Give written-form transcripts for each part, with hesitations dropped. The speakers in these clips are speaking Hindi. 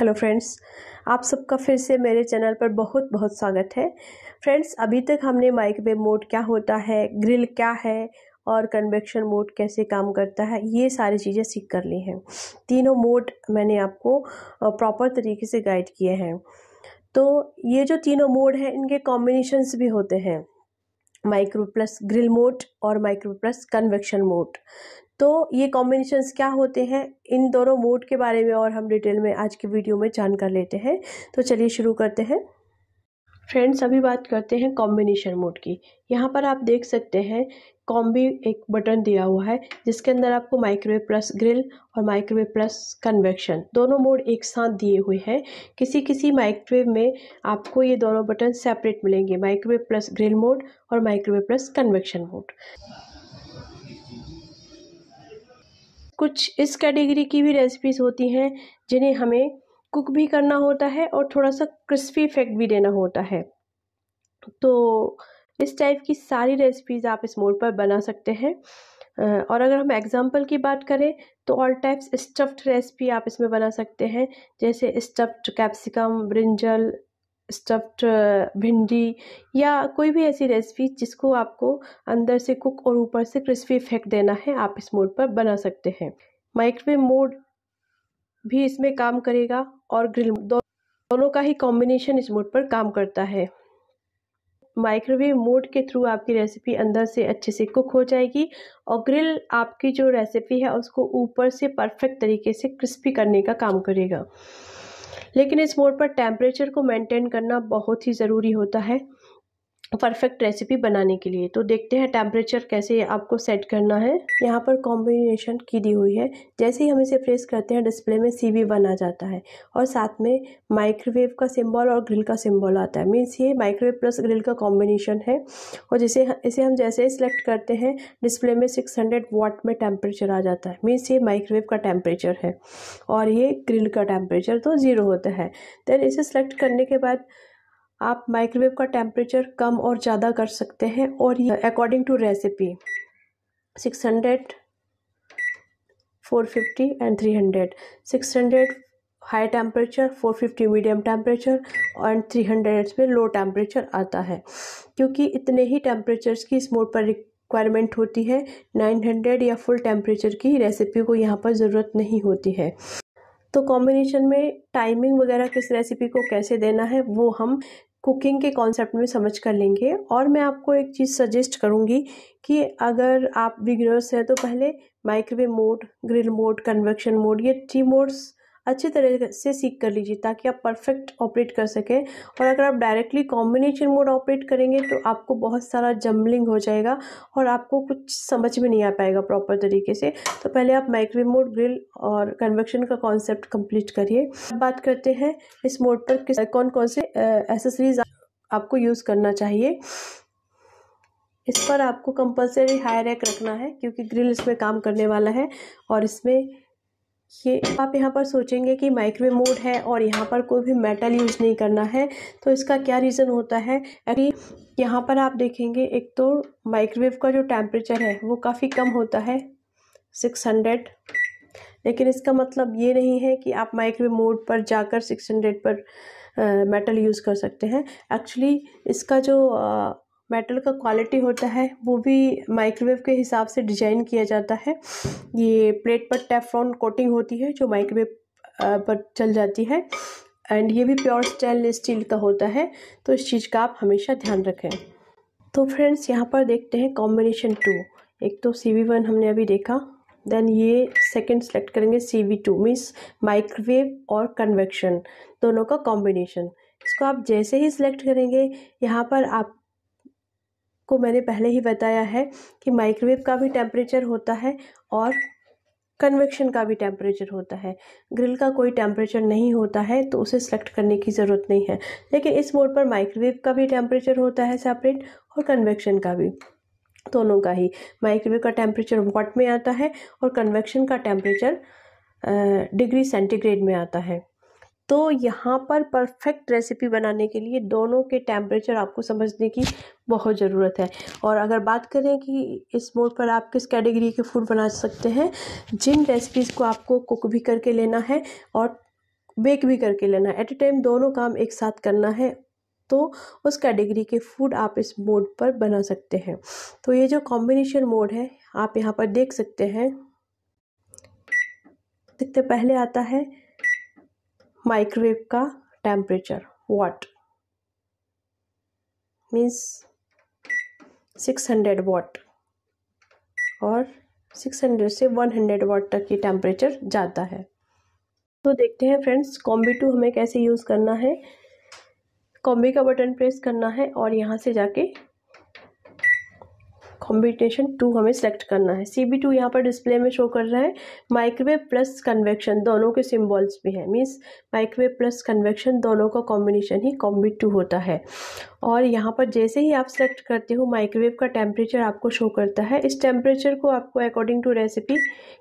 हेलो फ्रेंड्स, आप सबका फिर से मेरे चैनल पर बहुत बहुत स्वागत है। फ्रेंड्स, अभी तक हमने माइक्रोवेव मोड क्या होता है, ग्रिल क्या है और कन्वेक्शन मोड कैसे काम करता है, ये सारी चीज़ें सीख कर ली हैं। तीनों मोड मैंने आपको प्रॉपर तरीके से गाइड किए हैं। तो ये जो तीनों मोड हैं, इनके कॉम्बिनेशंस भी होते हैं, माइक्रो प्लस ग्रिल मोड और माइक्रो प्लस कन्वेक्शन मोड। तो ये कॉम्बिनेशंस क्या होते हैं, इन दोनों मोड के बारे में और हम डिटेल में आज की वीडियो में जान कर लेते हैं। तो चलिए शुरू करते हैं। फ्रेंड्स, अभी बात करते हैं कॉम्बिनेशन मोड की। यहाँ पर आप देख सकते हैं कॉम्बी एक बटन दिया हुआ है, जिसके अंदर आपको माइक्रोवेव प्लस ग्रिल और माइक्रोवेव प्लस कन्वेक्शन दोनों मोड एक साथ दिए हुए हैं। किसी किसी माइक्रोवेव में आपको ये दोनों बटन सेपरेट मिलेंगे, माइक्रोवेव प्लस ग्रिल मोड और माइक्रोवेव प्लस कन्वेक्शन मोड। कुछ इस कैटेगरी की भी रेसिपीज़ होती हैं जिन्हें हमें कुक भी करना होता है और थोड़ा सा क्रिस्पी इफेक्ट भी देना होता है। तो इस टाइप की सारी रेसिपीज़ आप इस मोड पर बना सकते हैं। और अगर हम एग्जांपल की बात करें तो ऑल टाइप्स स्टफ्ड रेसिपी आप इसमें बना सकते हैं, जैसे स्टफ्ड कैप्सिकम, ब्रिंजल, स्टफ्ड भिंडी या कोई भी ऐसी रेसिपी जिसको आपको अंदर से कुक और ऊपर से क्रिस्पी इफेक्ट देना है, आप इस मोड पर बना सकते हैं। माइक्रोवेव मोड भी इसमें काम करेगा और ग्रिल दोनों का ही कॉम्बिनेशन इस मोड पर काम करता है। माइक्रोवेव मोड के थ्रू आपकी रेसिपी अंदर से अच्छे से कुक हो जाएगी और ग्रिल आपकी जो रेसिपी है उसको ऊपर से परफेक्ट तरीके से क्रिस्पी करने का काम करेगा। लेकिन इस मोड पर टेम्परेचर को मेंटेन करना बहुत ही ज़रूरी होता है परफेक्ट रेसिपी बनाने के लिए। तो देखते हैं टेम्परेचर कैसे आपको सेट करना है। यहाँ पर कॉम्बिनेशन की दी हुई है, जैसे ही हम इसे प्रेस करते हैं डिस्प्ले में CV1 आ जाता है और साथ में माइक्रोवेव का सिंबल और ग्रिल का सिंबल आता है। मीन्स ये माइक्रोवेव प्लस ग्रिल का कॉम्बिनेशन है और इसे हम जैसे ही सिलेक्ट करते हैं डिस्प्ले में 600 वाट में टेम्परेचर आ जाता है। मीन्स ये माइक्रोवेव का टेम्परेचर है और ये ग्रिल का टेम्परेचर तो 0 होता है। देन इसे सिलेक्ट करने के बाद आप माइक्रोवेव का टेम्परेचर कम और ज़्यादा कर सकते हैं और ये according to recipe 600, 450 and 300। 600 high temperature, 450 medium temperature और 300 में लो टेम्परेचर आता है। क्योंकि इतने ही टेम्परेचर्स की इस मोड पर रिक्वायरमेंट होती है, 900 या फुल टेम्परेचर की रेसिपी को यहाँ पर ज़रूरत नहीं होती है। तो कॉम्बिनेशन में टाइमिंग वगैरह किस रेसिपी को कैसे देना है वो हम कुकिंग के कॉन्सेप्ट में समझ कर लेंगे। और मैं आपको एक चीज़ सजेस्ट करूँगी कि अगर आप बिगिनर्स हैं तो पहले microwave mode, grill mode, convection mode, ये 3 मोड्स अच्छी तरह से सीख कर लीजिए ताकि आप परफेक्ट ऑपरेट कर सकें। और अगर आप डायरेक्टली कॉम्बिनेशन मोड ऑपरेट करेंगे तो आपको बहुत सारा जम्बलिंग हो जाएगा और आपको कुछ समझ में नहीं आ पाएगा प्रॉपर तरीके से। तो पहले आप माइक्रोवेव मोड, ग्रिल और कन्वेक्शन का कॉन्सेप्ट कंप्लीट करिए। बात करते हैं इस मोड पर कौन कौन से एसेसरीज आपको यूज़ करना चाहिए। इस पर आपको कंपलसरी हाई रैक रखना है क्योंकि ग्रिल इसमें काम करने वाला है। और इसमें ये आप यहाँ पर सोचेंगे कि माइक्रोवेव मोड है और यहाँ पर कोई भी मेटल यूज़ नहीं करना है, तो इसका क्या रीज़न होता है। अभी यहाँ पर आप देखेंगे, एक तो माइक्रोवेव का जो टेम्परेचर है वो काफ़ी कम होता है, 600। लेकिन इसका मतलब ये नहीं है कि आप माइक्रोवेव मोड पर जाकर 600 पर मेटल यूज़ कर सकते हैं। एक्चुअली इसका जो मेटल का क्वालिटी होता है वो भी माइक्रोवेव के हिसाब से डिजाइन किया जाता है। ये प्लेट पर टेफ्लॉन कोटिंग होती है जो माइक्रोवेव पर चल जाती है एंड ये भी प्योर स्टेनलेस स्टील का होता है, तो इस चीज़ का आप हमेशा ध्यान रखें। तो फ्रेंड्स, यहाँ पर देखते हैं कॉम्बिनेशन 2। एक तो CV1 हमने अभी देखा, देन ये सेकंड सेलेक्ट करेंगे CV2, मीन्स माइक्रोवेव और कन्वेक्शन दोनों का कॉम्बिनेशन। इसको आप जैसे ही सिलेक्ट करेंगे, यहाँ पर आपको मैंने पहले ही बताया है कि माइक्रोवेव का भी टेम्परेचर होता है और कन्वेक्शन का भी टेम्परेचर होता है। ग्रिल का कोई टेम्परेचर नहीं होता है तो उसे सिलेक्ट करने की ज़रूरत नहीं है। लेकिन इस मोड पर माइक्रोवेव का भी टेम्परेचर होता है सेपरेट और कन्वेक्शन का भी, दोनों का ही। माइक्रोवेव का टेम्परेचर वाट में आता है और कन्वेक्शन का टेम्परेचर डिग्री सेंटीग्रेड में आता है। तो यहाँ पर परफेक्ट रेसिपी बनाने के लिए दोनों के टेम्परेचर आपको समझने की बहुत ज़रूरत है। और अगर बात करें कि इस मोड पर आप किस कैटेगरी के फूड बना सकते हैं, जिन रेसिपीज़ को आपको कुक भी करके लेना है और बेक भी करके लेना है। एट ए टाइम दोनों काम एक साथ करना है, तो उस कैटेगरी के फूड आप इस मोड पर बना सकते हैं। तो ये जो कॉम्बिनेशन मोड है आप यहाँ पर देख सकते हैं। देखते पहले आता है माइक्रोवेव का टेम्परेचर, वाट मीन्स 600 वाट, और 600 से 100 वाट तक ये टेम्परेचर जाता है। तो देखते हैं फ्रेंड्स कॉम्बी 2 हमें कैसे यूज़ करना है। कॉम्बी का बटन प्रेस करना है और यहाँ से जाके कॉम्बिनेशन 2 हमें सेलेक्ट करना है। CB2 यहाँ पर डिस्प्ले में शो कर रहा है। माइक्रोवेव प्लस कन्वेक्शन दोनों के सिम्बॉल्स भी हैं, मीन्स माइक्रोवेव प्लस कन्वेक्शन दोनों का कॉम्बिनेशन ही कॉम्बी 2 होता है। और यहाँ पर जैसे ही आप सेलेक्ट करते हो माइक्रोवेव का टेम्परेचर आपको शो करता है। इस टेम्परेचर को आपको अकॉर्डिंग टू रेसिपी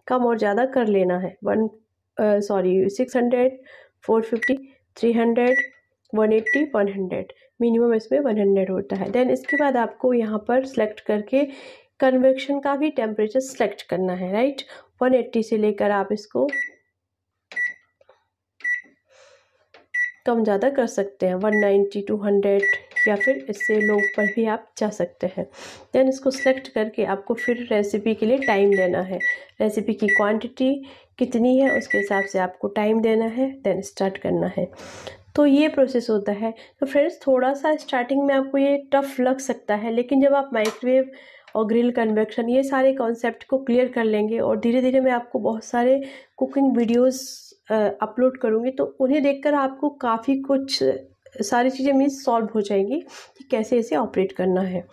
कम और ज़्यादा कर लेना है। 600, 450, 300, 180, 100, मिनिमम इसमें 100 होता है। देन इसके बाद आपको यहाँ पर सेलेक्ट करके कन्वेक्शन का भी टेम्परेचर सेलेक्ट करना है, राइट। 180 से लेकर आप इसको कम ज़्यादा कर सकते हैं, 190, 200 या फिर इससे लो पर भी आप जा सकते हैं। देन इसको सेलेक्ट करके आपको फिर रेसिपी के लिए टाइम देना है। रेसिपी की क्वांटिटी कितनी है उसके हिसाब से आपको टाइम देना है, देन स्टार्ट करना है। तो ये प्रोसेस होता है। तो फ्रेंड्स थोड़ा सा स्टार्टिंग में आपको ये टफ लग सकता है, लेकिन जब आप माइक्रोवेव और ग्रिल कन्वेक्शन ये सारे कॉन्सेप्ट को क्लियर कर लेंगे और धीरे धीरे मैं आपको बहुत सारे कुकिंग वीडियोस अपलोड करूँगी, तो उन्हें देखकर आपको काफ़ी कुछ सारी चीज़ें मीन्स सॉल्व हो जाएंगी कि कैसे इसे ऑपरेट करना है।